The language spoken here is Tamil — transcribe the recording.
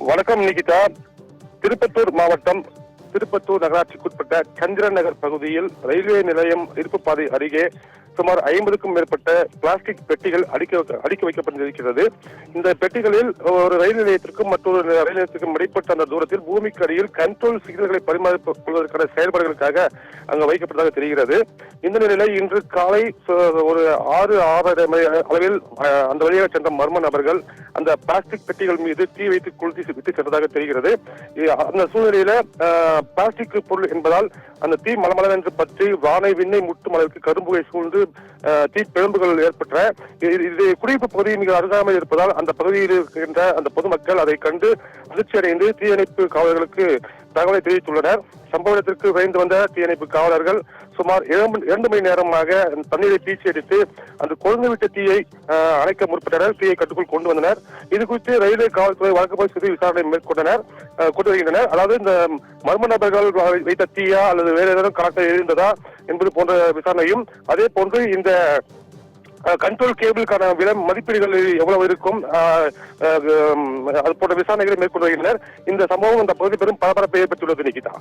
வணக்கம் நிகிதா. திருப்பத்தூர் மாவட்டம் திருப்பத்தூர் நகராட்சிக்குட்பட்ட சந்திரன் நகர் பகுதியில் ரயில்வே நிலையம் இருப்பு பாதை அருகே சுமார் 50க்கும் மேற்பட்ட பிளாஸ்டிக் பெட்டிகள் அடுக்கி வைக்கப்பட்டிருக்கிறது. இந்த பெட்டிகளில் ஒரு ரயில் நிலையத்திற்கும் மற்றொரு ரயில் நிலையத்திற்கும் இடைப்பட்ட அந்த தூரத்தில் பூமிக்கு அடியில் கண்ட்ரோல் சிக்னல்களை பரிமாறிக் கொள்வதற்கான செயல்பாடுகளுக்காக அங்கு வைக்கப்பட்டதாக தெரிகிறது. இந்த நிலையில் இன்று காலை ஒரு 6:30 மணி அளவில் அந்த வழியாக சென்ற மர்ம நபர்கள் அந்த பிளாஸ்டிக் பெட்டிகள் மீது தீ வைத்து கொளுத்தி விட்டு சென்றதாக தெரிகிறது. அந்த சூழ்நிலையில பிளாஸ்டிக் பொருள் என்பதால் அந்த தீ மலமளவென்று பற்றி வானை விண்ணை முட்டும் அளவுக்கு கரும்புகை சூழ்ந்து தீ பிழம்புகள் ஏற்பட்ட இது குடியிருப்பு பகுதி மிக அருகாமையில் இருப்பதால் அந்த பகுதியில் இருக்கின்ற அந்த பொதுமக்கள் அதை கண்டு அதிர்ச்சி அடைந்து தீயணைப்பு காவலர்களுக்கு தகவலை தெரிவித்துள்ளனர். சம்பவ இடத்திற்கு விரைந்து வந்த தீயணைப்பு காவலர்கள் சுமார் 2 மணி நேரமாக தண்ணீரை பீச்சி அடித்து அந்த கொழுந்துவிட்ட தீயை அணைக்க முற்பட்டனர். தீயை கட்டுக்குள் கொண்டு வந்தனர். இது குறித்து ரயில்வே காவல்துறை வழக்கு விசாரணை கொண்டு வருகின்றனர். அதாவது இந்த மர்ம நபர்கள் வைத்த தீயா அல்லது வேறு ஏதாவது கணக்கில் இருந்ததா என்பது போன்ற விசாரணையும், அதே போன்று இந்த கண்ட்ரோல் கேபிளுக்கான விலை மதிப்பீடுகள் எவ்வளவு இருக்கும் அது போன்ற விசாரணைகளை மேற்கொண்டு வருகின்றனர். இந்த சம்பவம் இந்த பகுதி பெரும் பரபரப்பை ஏற்படுத்தியுள்ளது நிகிதா.